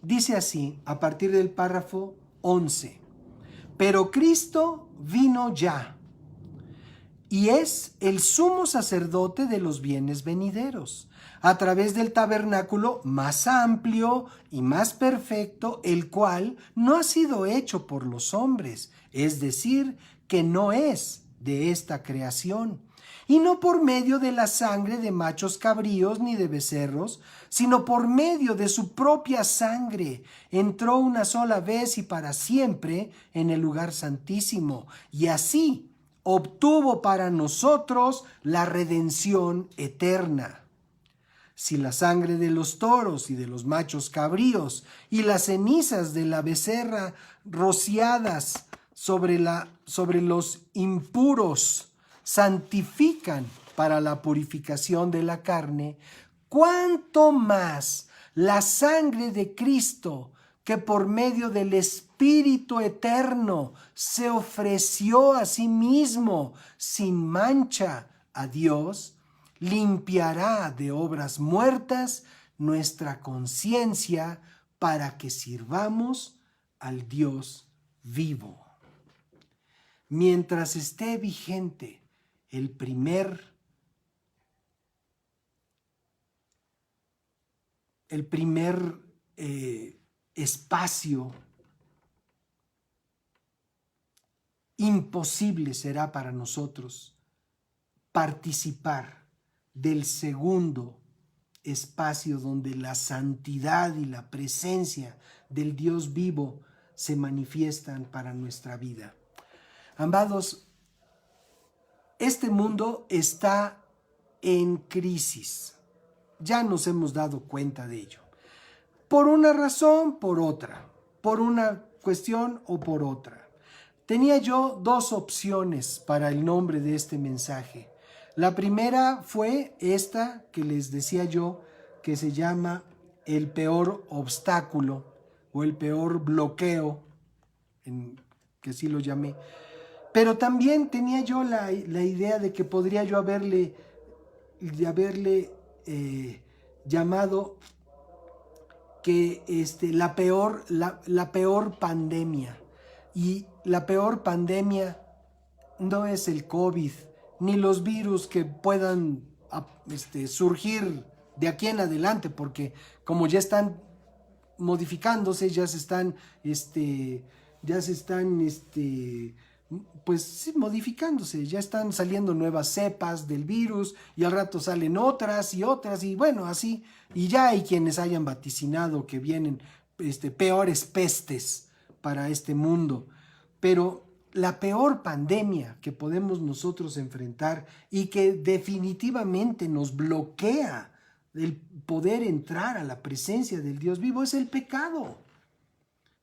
Dice así, a partir del párrafo 11, pero Cristo vino ya y es el sumo sacerdote de los bienes venideros, a través del tabernáculo más amplio y más perfecto, el cual no ha sido hecho por los hombres, es decir, que no es de esta creación, y no por medio de la sangre de machos cabríos ni de becerros, sino por medio de su propia sangre. Entró una sola vez y para siempre en el lugar santísimo, y así obtuvo para nosotros la redención eterna. Si la sangre de los toros y de los machos cabríos y las cenizas de la becerra rociadas sobre los impuros santifican para la purificación de la carne, ¿cuánto más la sangre de Cristo, que por medio del Espíritu eterno se ofreció a sí mismo sin mancha a Dios, limpiará de obras muertas nuestra conciencia para que sirvamos al Dios vivo? Mientras esté vigente el primer espacio, imposible será para nosotros participar del segundo espacio donde la santidad y la presencia del Dios vivo se manifiestan para nuestra vida. Amados, este mundo está en crisis. Ya nos hemos dado cuenta de ello. Por una razón, por otra. Por una cuestión o por otra. Tenía yo dos opciones para el nombre de este mensaje. La primera fue esta que les decía yo, que se llama el peor obstáculo o el peor bloqueo que así lo llamé. Pero también tenía yo la idea de que podría yo haberle llamado que la peor pandemia. Y la peor pandemia no es el COVID, ni los virus que puedan surgir de aquí en adelante, porque como ya están modificándose, pues sí, modificándose, ya están saliendo nuevas cepas del virus y al rato salen otras y bueno, así, y ya hay quienes hayan vaticinado que vienen peores pestes para este mundo, pero la peor pandemia que podemos nosotros enfrentar y que definitivamente nos bloquea el poder entrar a la presencia del Dios vivo es el pecado.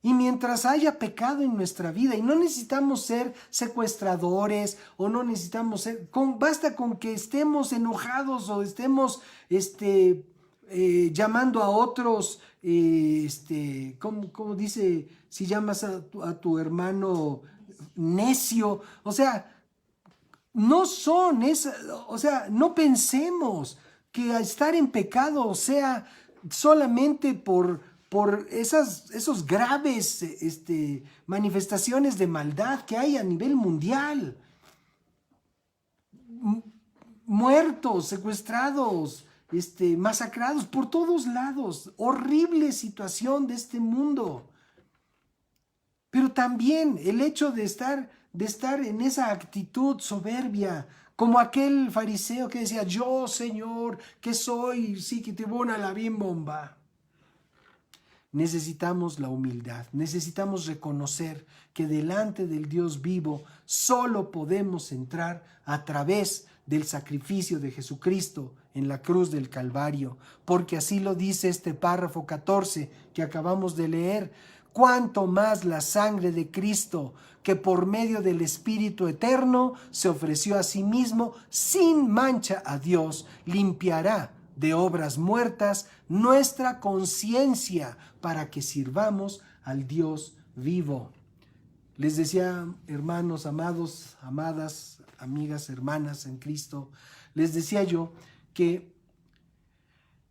Y mientras haya pecado en nuestra vida, y no necesitamos ser secuestradores, o no necesitamos ser, basta con que estemos enojados o estemos llamando a otros, ¿cómo dice? Si llamas a tu hermano necio, o sea, no son esas, o sea, no pensemos que estar en pecado sea solamente por esos graves manifestaciones de maldad que hay a nivel mundial. Muertos, secuestrados, masacrados por todos lados. Horrible situación de este mundo. Pero también el hecho de estar en esa actitud soberbia, como aquel fariseo que decía, yo, Señor, que soy, sí, que te bona la bien bomba. Necesitamos la humildad, necesitamos reconocer que delante del Dios vivo solo podemos entrar a través del sacrificio de Jesucristo en la cruz del Calvario, porque así lo dice este párrafo 14 que acabamos de leer. Cuánto más la sangre de Cristo, que por medio del Espíritu Eterno se ofreció a sí mismo sin mancha a Dios, limpiará de obras muertas nuestra conciencia para que sirvamos al Dios vivo. Les decía, hermanos, amados, amadas, amigas, hermanas en Cristo, les decía yo que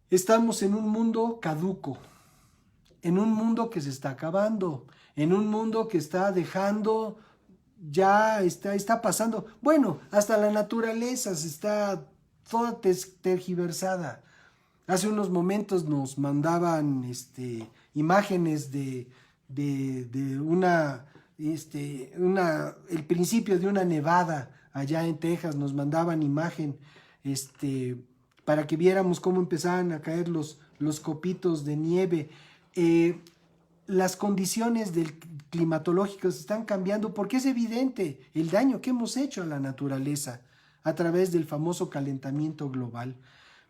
estamos en un mundo caduco, en un mundo que se está acabando, en un mundo que está dejando, ya está pasando, bueno, hasta la naturaleza se está toda tergiversada. Hace unos momentos nos mandaban imágenes de el principio de una nevada allá en Texas. Nos mandaban imagen para que viéramos cómo empezaban a caer los copitos de nieve. Las condiciones climatológicas están cambiando porque es evidente el daño que hemos hecho a la naturaleza a través del famoso calentamiento global.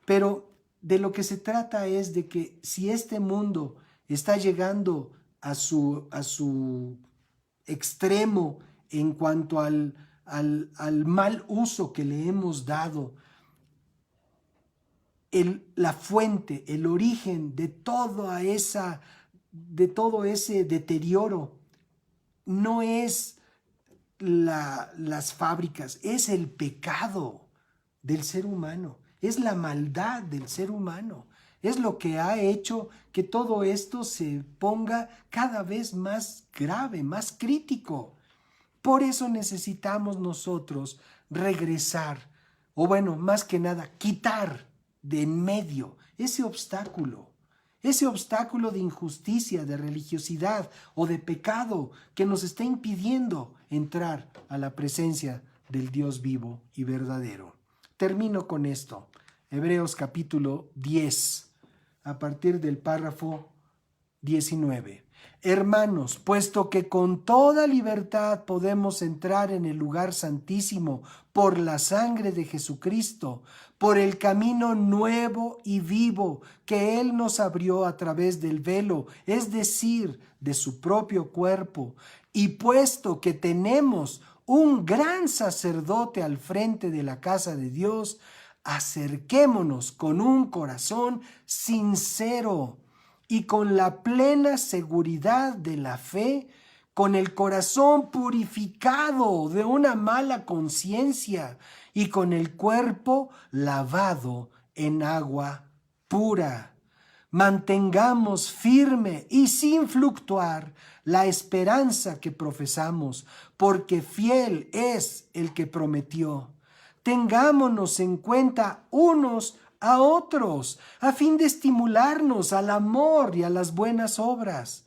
Pero de lo que se trata es de que si este mundo está llegando a su extremo en cuanto al mal uso que le hemos dado, la fuente, el origen de todo ese deterioro no es las fábricas, es el pecado del ser humano, es la maldad del ser humano, es lo que ha hecho que todo esto se ponga cada vez más grave, más crítico. Por eso necesitamos nosotros regresar, o bueno, más que nada, quitar de en medio ese obstáculo de injusticia, de religiosidad o de pecado que nos está impidiendo entrar a la presencia del Dios vivo y verdadero. Termino con esto. Hebreos capítulo 10, a partir del párrafo 19. Hermanos, puesto que con toda libertad podemos entrar en el lugar santísimo por la sangre de Jesucristo, por el camino nuevo y vivo que Él nos abrió a través del velo, es decir, de su propio cuerpo, y puesto que tenemos un gran sacerdote al frente de la casa de Dios, acerquémonos con un corazón sincero y con la plena seguridad de la fe, con el corazón purificado de una mala conciencia y con el cuerpo lavado en agua pura. Mantengamos firme y sin fluctuar la esperanza que profesamos, porque fiel es el que prometió. Tengámonos en cuenta unos a otros, a fin de estimularnos al amor y a las buenas obras.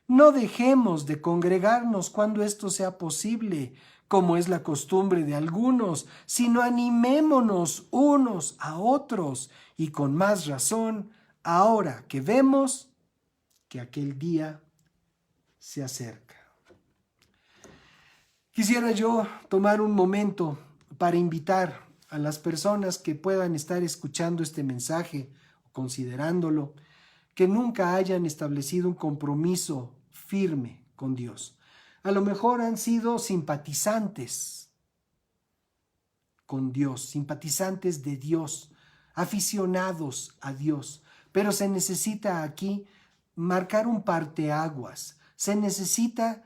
No dejemos de congregarnos cuando esto sea posible, como es la costumbre de algunos, sino animémonos unos a otros, y con más razón, ahora que vemos que aquel día se acerca. Quisiera yo tomar un momento para invitar a las personas que puedan estar escuchando este mensaje o considerándolo, que nunca hayan establecido un compromiso firme con Dios. A lo mejor han sido simpatizantes con Dios, simpatizantes de Dios, aficionados a Dios, pero se necesita aquí marcar un parteaguas, se necesita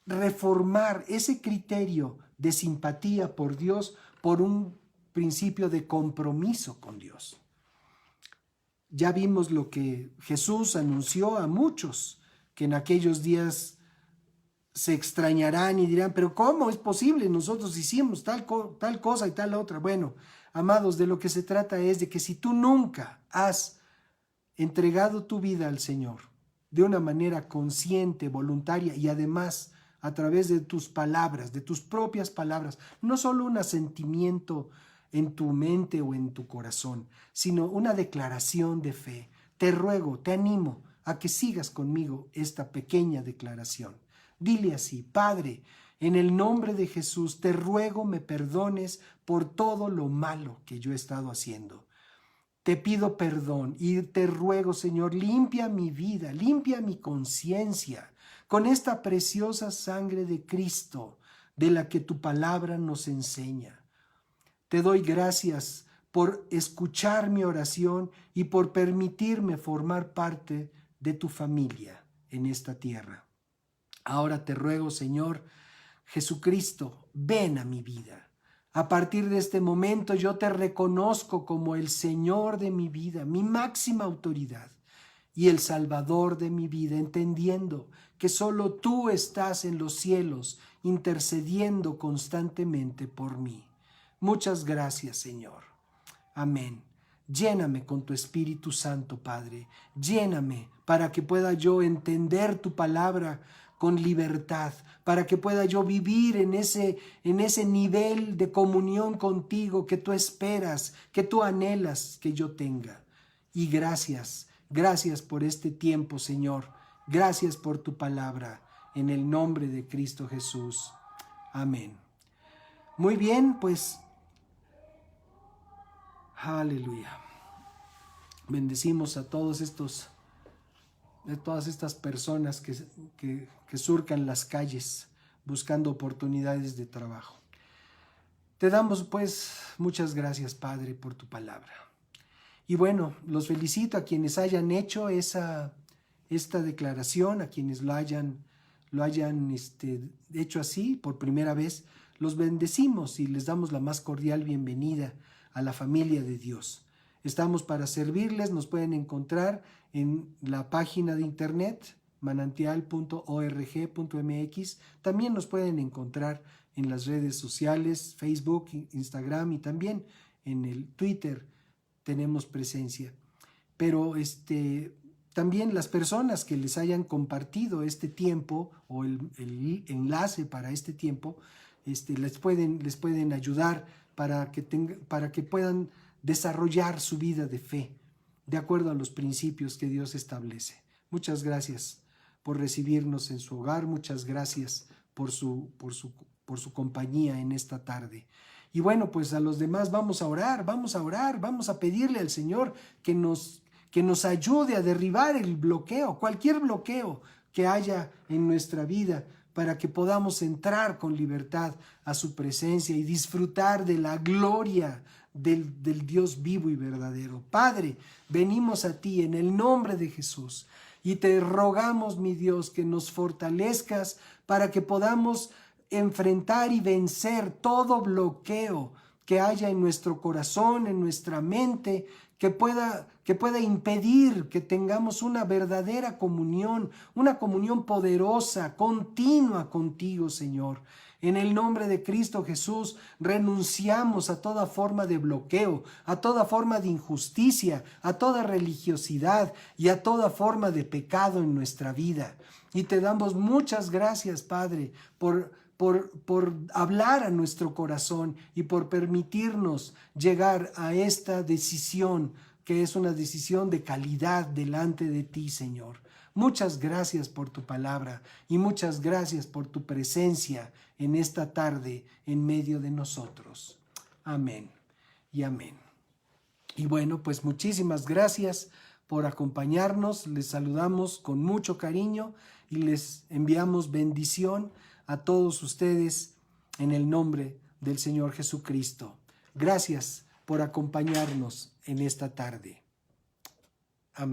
reformar ese criterio de simpatía por Dios por un principio de compromiso con Dios. Ya vimos lo que Jesús anunció a muchos, que en aquellos días se extrañarán y dirán, pero ¿cómo es posible? Nosotros hicimos tal cosa y tal otra. Bueno, amados, de lo que se trata es de que si tú nunca has entregado tu vida al Señor de una manera consciente, voluntaria y además a través de tus palabras, de tus propias palabras, no solo un asentimiento en tu mente o en tu corazón, sino una declaración de fe. Te ruego, te animo a que sigas conmigo esta pequeña declaración. Dile así: Padre, en el nombre de Jesús, te ruego me perdones por todo lo malo que yo he estado haciendo. Te pido perdón y te ruego, Señor, limpia mi vida, limpia mi conciencia con esta preciosa sangre de Cristo de la que tu palabra nos enseña. Te doy gracias por escuchar mi oración y por permitirme formar parte de tu familia en esta tierra. Ahora te ruego, Señor Jesucristo, ven a mi vida. A partir de este momento yo te reconozco como el Señor de mi vida, mi máxima autoridad y el Salvador de mi vida, entendiendo que solo tú estás en los cielos intercediendo constantemente por mí. Muchas gracias, Señor. Amén. Lléname con tu Espíritu Santo, Padre. Lléname para que pueda yo entender tu palabra con libertad, para que pueda yo vivir en ese nivel de comunión contigo que tú esperas, que tú anhelas que yo tenga. Y gracias por este tiempo, Señor. Gracias por tu palabra, en el nombre de Cristo Jesús. Amén. Muy bien, pues, aleluya. Bendecimos a todas estas personas que surcan las calles buscando oportunidades de trabajo. Te damos pues muchas gracias, Padre, por tu palabra. Y bueno, los felicito a quienes hayan hecho esta declaración, a quienes lo hayan hecho así por primera vez. Los bendecimos y les damos la más cordial bienvenida a la familia de Dios. Estamos para servirles. Nos pueden encontrar en la página de internet manantial.org.mx. También nos pueden encontrar en las redes sociales, Facebook, Instagram, y también en el Twitter tenemos presencia. Pero también las personas que les hayan compartido este tiempo o el enlace para este tiempo, les pueden ayudar para que puedan desarrollar su vida de fe de acuerdo a los principios que Dios establece. Muchas gracias por recibirnos en su hogar. Muchas gracias por su compañía en esta tarde. Y bueno, pues a los demás vamos a orar, vamos a pedirle al Señor que nos ayude a derribar el bloqueo, cualquier bloqueo que haya en nuestra vida, para que podamos entrar con libertad a su presencia y disfrutar de la gloria del Dios vivo y verdadero. Padre, venimos a ti en el nombre de Jesús y te rogamos, mi Dios, que nos fortalezcas para que podamos enfrentar y vencer todo bloqueo que haya en nuestro corazón, en nuestra mente, que pueda impedir que tengamos una verdadera comunión, una comunión poderosa, continua contigo, Señor. En el nombre de Cristo Jesús, renunciamos a toda forma de bloqueo, a toda forma de injusticia, a toda religiosidad y a toda forma de pecado en nuestra vida. Y te damos muchas gracias, Padre, por hablar a nuestro corazón y por permitirnos llegar a esta decisión, que es una decisión de calidad delante de ti, Señor. Muchas gracias por tu palabra y muchas gracias por tu presencia en esta tarde en medio de nosotros. Amén y amén. Y bueno, pues muchísimas gracias por acompañarnos. Les saludamos con mucho cariño y les enviamos bendición a todos ustedes en el nombre del Señor Jesucristo. Gracias por acompañarnos en esta tarde. Amén.